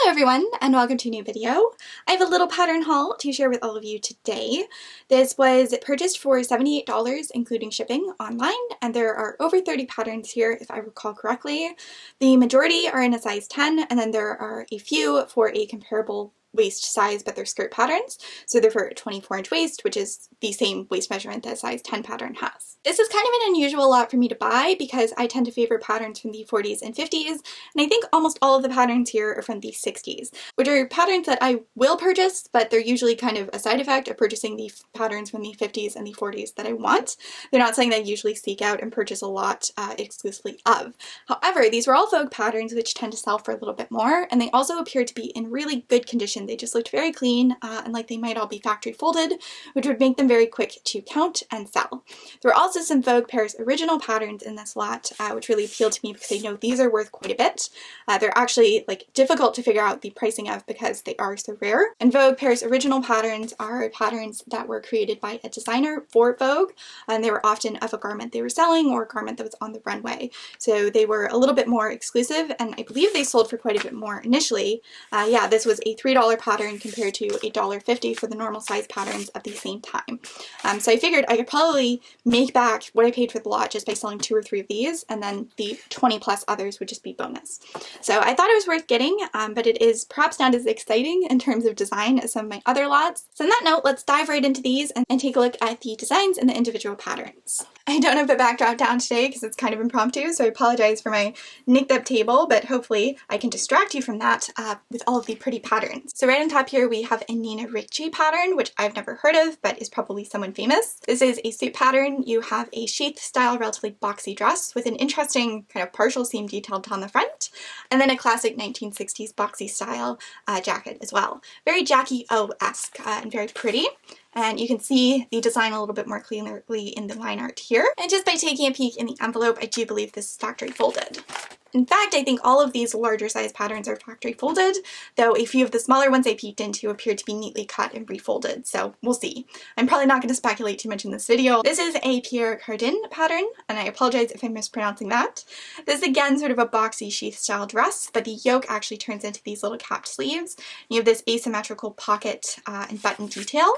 Hello everyone and welcome to a new video. I have a little pattern haul to share with all of you today. This was purchased for $78 including shipping online, and there are over 30 patterns here if I recall correctly. The majority are in a size 10, and then there are a few for a comparable waist size, but they're skirt patterns. So they're for a 24-inch waist, which is the same waist measurement that a size 10 pattern has. This is kind of an unusual lot for me to buy because I tend to favor patterns from the 40s and 50s, and I think almost all of the patterns here are from the 60s, which are patterns that I will purchase, but they're usually kind of a side effect of purchasing the patterns from the 50s and the 40s that I want. They're not something that I usually seek out and purchase a lot exclusively of. However, these were all Vogue patterns, which tend to sell for a little bit more, and they also appear to be in really good condition. They just looked very clean and like they might all be factory folded, which would make them very quick to count and sell. There were also some Vogue Pairs original patterns in this lot, which really appealed to me because I know these are worth quite a bit. They're actually difficult to figure out the pricing of because they are so rare. And Vogue Pairs original patterns are patterns that were created by a designer for Vogue, and they were often of a garment they were selling or a garment that was on the runway. So they were a little bit more exclusive, and I believe they sold for quite a bit more initially. Yeah, this was a $3 pattern compared to $1.50 for the normal size patterns at the same time. So I figured I could probably make back what I paid for the lot just by selling 2 or 3 of these, and then the 20 plus others would just be bonus. So I thought it was worth getting, but it is perhaps not as exciting in terms of design as some of my other lots. So on that note, let's dive right into these and take a look at the designs and the individual patterns. I don't have the backdrop down today because it's kind of impromptu, so I apologize for my nicked up table, but hopefully I can distract you from that with all of the pretty patterns. So right on top here we have a Nina Ricci pattern, which I've never heard of, but is probably someone famous. This is a suit pattern. You have a sheath style, relatively boxy dress with an interesting kind of partial seam detail on the front, and then a classic 1960s boxy style jacket as well. Very Jackie O-esque and very pretty. And you can see the design a little bit more clearly in the line art here. And just by taking a peek in the envelope, I do believe this is factory folded. In fact, I think all of these larger size patterns are factory folded, though a few of the smaller ones I peeked into appeared to be neatly cut and refolded, so we'll see. I'm probably not going to speculate too much in this video. This is a Pierre Cardin pattern, and I apologize if I'm mispronouncing that. This is again sort of a boxy sheath style dress, but the yoke actually turns into these little capped sleeves. You have this asymmetrical pocket and button detail.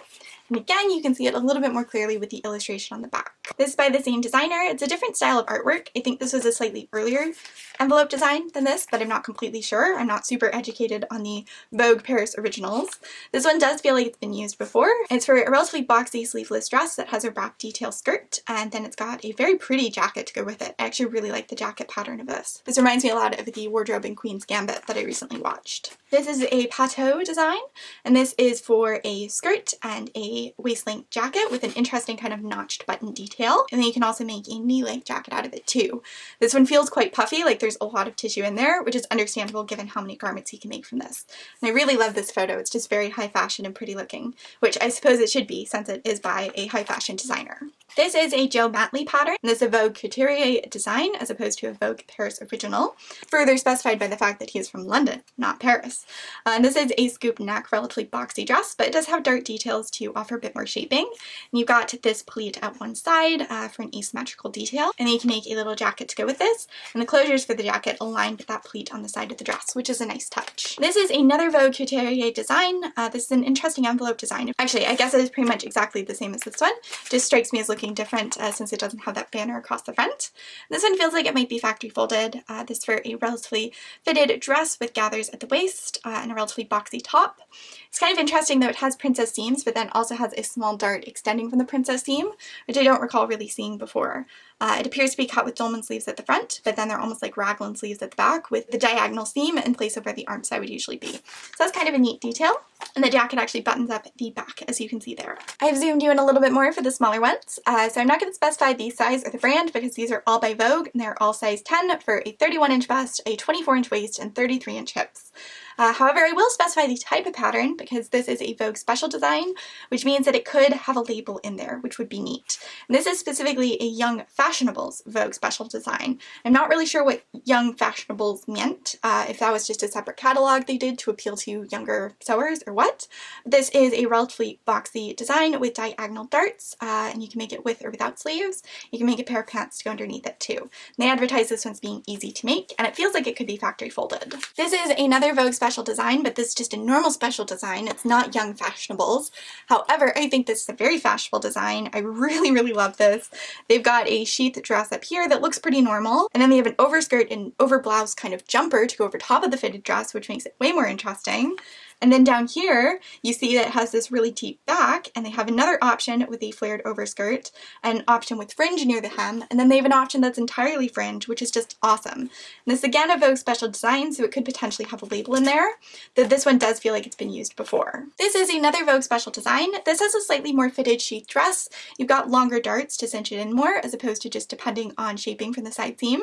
And again, you can see it a little bit more clearly with the illustration on the back. This is by the same designer. It's a different style of artwork. I think this was a slightly earlier envelope design than this, but I'm not completely sure. I'm not super educated on the Vogue Pairs originals. This one does feel like it's been used before. It's for a relatively boxy sleeveless dress that has a wrap detail skirt, and then it's got a very pretty jacket to go with it. I actually really like the jacket pattern of this. This reminds me a lot of the wardrobe in Queen's Gambit that I recently watched. This is a Pateau design, and this is for a skirt and a waist-length jacket with an interesting kind of notched button detail, and then you can also make a knee-length jacket out of it too. This one feels quite puffy, like there's a lot of tissue in there, which is understandable given how many garments you can make from this. And I really love this photo. It's just very high fashion and pretty looking, which I suppose it should be since it is by a high fashion designer. This is a Joe Matley pattern, and this is a Vogue Couturier design as opposed to a Vogue Paris original, further specified by the fact that he is from London, not Paris. And this is a scoop neck, relatively boxy dress, but it does have dart details to offer a bit more shaping. And you've got this pleat at one side for an asymmetrical detail, and then you can make a little jacket to go with this, and the closures for the jacket align with that pleat on the side of the dress, which is a nice touch. This is another Vogue Couturier design. This is an interesting envelope design. Actually, I guess it is pretty much exactly the same as this one, just strikes me as looking different since it doesn't have that banner across the front. This one feels like it might be factory folded. This for a relatively fitted dress with gathers at the waist and a relatively boxy top. It's kind of interesting though, it has princess seams, but then also has a small dart extending from the princess seam, which I don't recall really seeing before. It appears to be cut with dolman sleeves at the front, but then they're almost like raglan sleeves at the back with the diagonal seam in place of where the arm side would usually be. So that's kind of a neat detail. And the jacket actually buttons up the back, as you can see there. I've zoomed you in a little bit more for the smaller ones, so I'm not going to specify the size or the brand because these are all by Vogue, and they're all size 10 for a 31-inch bust, a 24-inch waist, and 33-inch hips. However, I will specify the type of pattern because this is a Vogue special design, which means that it could have a label in there, which would be neat. And this is specifically a Young Fashionables Vogue special design. I'm not really sure what Young Fashionables meant, if that was just a separate catalog they did to appeal to younger sewers or what. This is a relatively boxy design with diagonal darts, and you can make it with or without sleeves. You can make a pair of pants to go underneath it too. And they advertise this one as being easy to make, and it feels like it could be factory folded. This is another Vogue special special design, but this is just a normal special design. It's not young fashionables. However, I think this is a very fashionable design. I really, really love this. They've got a sheath dress up here that looks pretty normal, and then they have an overskirt and over blouse kind of jumper to go over top of the fitted dress, which makes it way more interesting. And then down here, you see that it has this really deep back, and they have another option with a flared overskirt, and an option with fringe near the hem, and then they have an option that's entirely fringe, which is just awesome. And this is again a Vogue special design, so it could potentially have a label in there, though this one does feel like it's been used before. This is another Vogue special design. This has a slightly more fitted sheath dress. You've got longer darts to cinch it in more, as opposed to just depending on shaping from the side seam.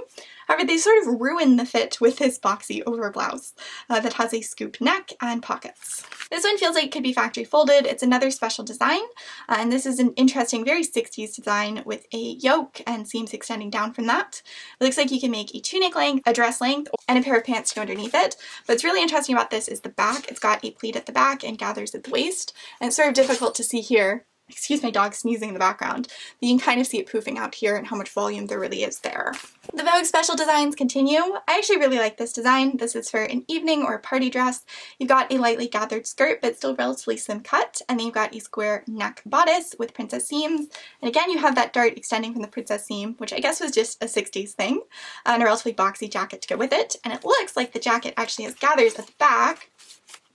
However, they sort of ruin the fit with this boxy over blouse that has a scoop neck and pockets. This one feels like it could be factory folded. It's another special design, and this is an interesting, very 60s design with a yoke and seams extending down from that. It looks like you can make a tunic length, a dress length, and a pair of pants to go underneath it. But what's really interesting about this is the back. It's got a pleat at the back and gathers at the waist, and it's sort of difficult to see here. Excuse my dog sneezing in the background, but you can kind of see it poofing out here and how much volume there really is there. The Vogue special designs continue. I actually really like this design. This is for an evening or a party dress. You've got a lightly gathered skirt, but still relatively slim cut, and then you've got a square neck bodice with princess seams. And again, you have that dart extending from the princess seam, which I guess was just a 60s thing, and a relatively boxy jacket to go with it. And it looks like the jacket actually has gathers at the back.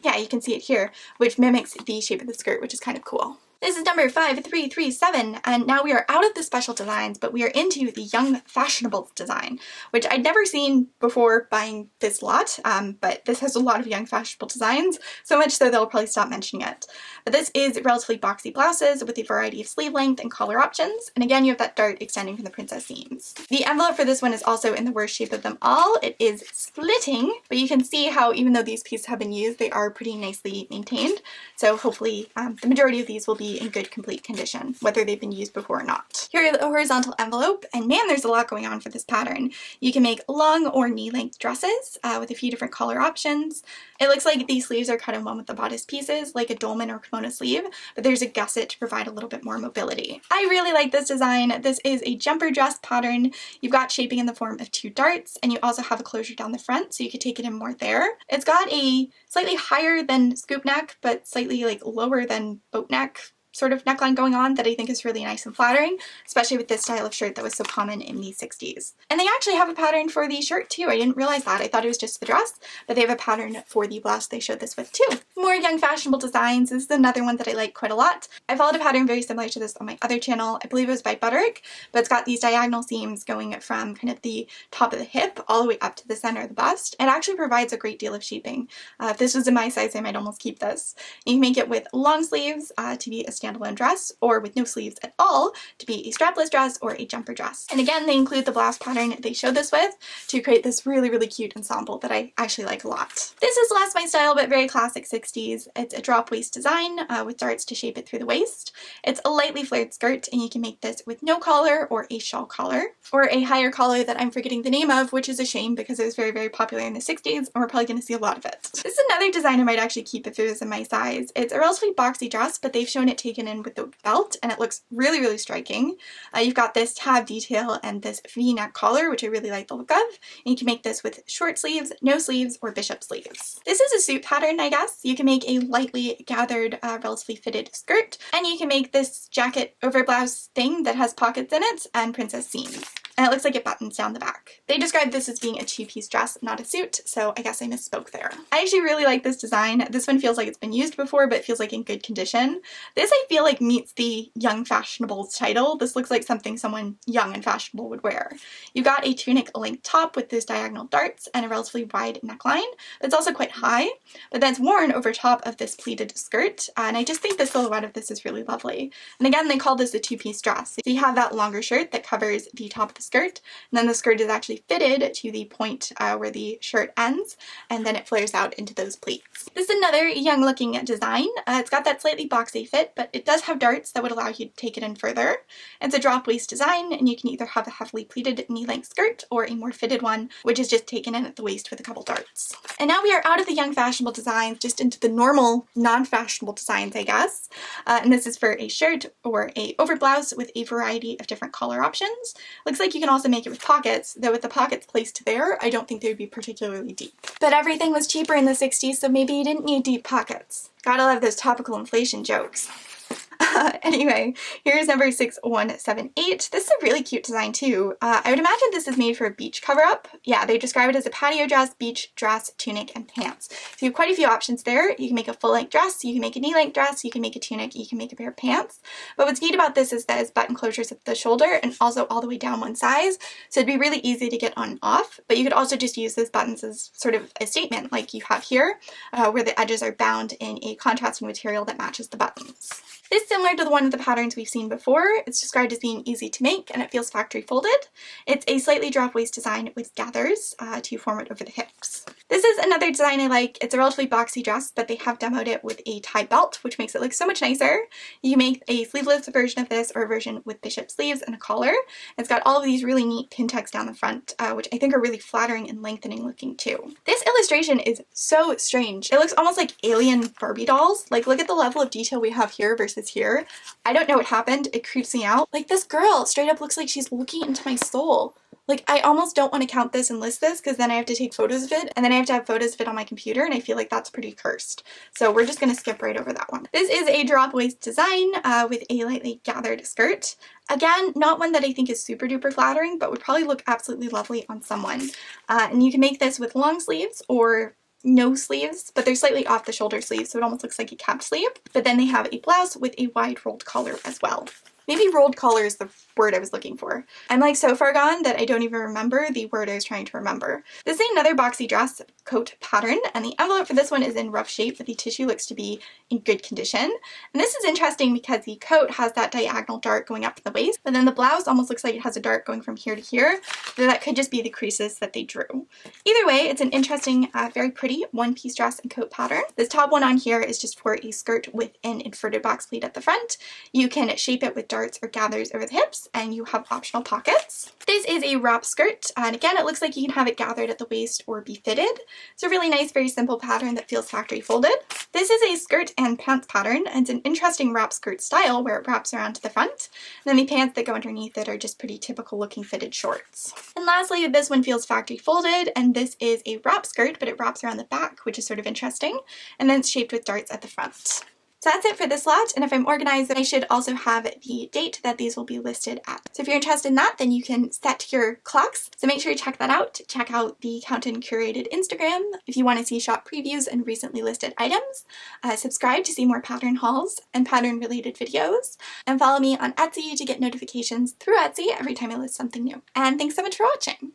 Yeah, you can see it here, which mimics the shape of the skirt, which is kind of cool. This is number 5337, and now we are out of the special designs, but we are into the young fashionables design, which I'd never seen before buying this lot, but this has a lot of young fashionable designs, so much so they'll probably stop mentioning it. But this is relatively boxy blouses with a variety of sleeve length and collar options, and again you have that dart extending from the princess seams. The envelope for this one is also in the worst shape of them all. It is splitting, but you can see how even though these pieces have been used, they are pretty nicely maintained, so hopefully the majority of these will be in good complete condition, whether they've been used before or not. Here are the horizontal envelope, and man, there's a lot going on for this pattern. You can make long or knee-length dresses with a few different color options. It looks like these sleeves are cut in one with the bodice pieces, like a dolman or kimono sleeve, but there's a gusset to provide a little bit more mobility. I really like this design. This is a jumper dress pattern. You've got shaping in the form of 2 darts, and you also have a closure down the front, so you could take it in more there. It's got a slightly higher than scoop neck, but slightly like lower than boat neck sort of neckline going on that I think is really nice and flattering, especially with this style of shirt that was so common in the 60s. And they actually have a pattern for the shirt too. I didn't realize that. I thought it was just the dress, but they have a pattern for the blouse they showed this with too. More young fashionable designs. This is another one that I like quite a lot. I followed a pattern very similar to this on my other channel. I believe it was by Butterick, but it's got these diagonal seams going from kind of the top of the hip all the way up to the center of the bust. It actually provides a great deal of shaping. If this was in my size, I might almost keep this. You can make it with long sleeves to be a standalone dress, or with no sleeves at all to be a strapless dress or a jumper dress. And again, they include the blouse pattern they showed this with to create this really, really cute ensemble that I actually like a lot. This is less my style, but very classic 60s. It's a drop waist design with darts to shape it through the waist. It's a lightly flared skirt, and you can make this with no collar or a shawl collar, or a higher collar that I'm forgetting the name of, which is a shame because it was very, very popular in the 60s, and we're probably going to see a lot of it. This is another design I might actually keep if it was in my size. It's a relatively boxy dress, but they've shown it taken in with the belt, and it looks really, really striking. You've got this tab detail and this V-neck collar, which I really like the look of, and you can make this with short sleeves, no sleeves, or bishop sleeves. This is a suit pattern, I guess. You can make a lightly gathered, relatively fitted skirt, and you can make this jacket over blouse thing that has pockets in it and princess seams. And it looks like it buttons down the back. They described this as being a 2-piece dress, not a suit, so I guess I misspoke there. I actually really like this design. This one feels like it's been used before, but it feels like in good condition. This I feel like meets the young fashionables title. This looks like something someone young and fashionable would wear. You've got a tunic length top with those diagonal darts and a relatively wide neckline that's also quite high, but that's worn over top of this pleated skirt, and I just think the silhouette of this is really lovely. And again, they call this a 2-piece dress. So you have that longer shirt that covers the top of the skirt, and then the skirt is actually fitted to the point where the shirt ends, and then it flares out into those pleats. This is another young looking design. It's got that slightly boxy fit, but it does have darts that would allow you to take it in further. It's a drop waist design, and you can either have a heavily pleated knee-length skirt or a more fitted one, which is just taken in at the waist with a couple darts. And now we are out of the young fashionable designs, just into the normal non-fashionable designs, I guess. And this is for a shirt or a over blouse with a variety of different color options. Looks like you can also make it with pockets, though with the pockets placed there, I don't think they would be particularly deep. But everything was cheaper in the 60s, so maybe you didn't need deep pockets. Gotta love those topical inflation jokes. Anyway, here's number 6178. This is a really cute design too. I would imagine this is made for a beach cover-up. Yeah, they describe it as a patio dress, beach dress, tunic, and pants. So you have quite a few options there. You can make a full-length dress, you can make a knee-length dress, you can make a tunic, you can make a pair of pants. But what's neat about this is that it's button closures at the shoulder and also all the way down one size. So it'd be really easy to get on and off, but you could also just use those buttons as sort of a statement like you have here, where the edges are bound in a contrasting material that matches the buttons. This is similar to the one of the patterns we've seen before. It's described as being easy to make and it feels factory folded. It's a slightly drop waist design with gathers to form it over the hips. This is another design I like. It's a relatively boxy dress, but they have demoed it with a tie belt, which makes it look so much nicer. You can make a sleeveless version of this or a version with bishop sleeves and a collar. It's got all of these really neat pin tucks down the front, which I think are really flattering and lengthening looking too. This illustration is so strange. It looks almost like alien Barbie dolls. Like, look at the level of detail we have here versus here. I don't know what happened. It creeps me out. Like, this girl straight up looks like she's looking into my soul. Like, I almost don't want to count this and list this because then I have to take photos of it and then I have to have photos of it on my computer and I feel like that's pretty cursed. So we're just going to skip right over that one. This is a drop waist design with a lightly gathered skirt. Again, not one that I think is super duper flattering, but would probably look absolutely lovely on someone. And you can make this with long sleeves or no sleeves, but they're slightly off the shoulder sleeves, so it almost looks like a cap sleeve. But then they have a blouse with a wide rolled collar as well. Maybe rolled collar is the word I was looking for. I'm like so far gone that I don't even remember the word I was trying to remember. This is another boxy dress coat pattern, and the envelope for this one is in rough shape, but the tissue looks to be in good condition. And this is interesting because the coat has that diagonal dart going up to the waist, but then the blouse almost looks like it has a dart going from here to here, so that could just be the creases that they drew. Either way, it's an interesting, very pretty one-piece dress and coat pattern. This top one on here is just for a skirt with an inverted box pleat at the front. You can shape it with darts or gathers over the hips, and you have optional pockets. This is a wrap skirt, and again, it looks like you can have it gathered at the waist or be fitted. It's a really nice, very simple pattern that feels factory folded. This is a skirt and pants pattern, and it's an interesting wrap skirt style where it wraps around to the front, and then the pants that go underneath it are just pretty typical looking fitted shorts. And lastly, this one feels factory folded, and this is a wrap skirt, but it wraps around the back, which is sort of interesting, and then it's shaped with darts at the front. So that's it for this lot, and if I'm organized, then I should also have the date that these will be listed at. So if you're interested in that, then you can set your clocks. So make sure you check that out. Check out the Countdown Curated Instagram if you want to see shop previews and recently listed items. Subscribe to see more pattern hauls and pattern related videos, and follow me on Etsy to get notifications through Etsy every time I list something new. And thanks so much for watching.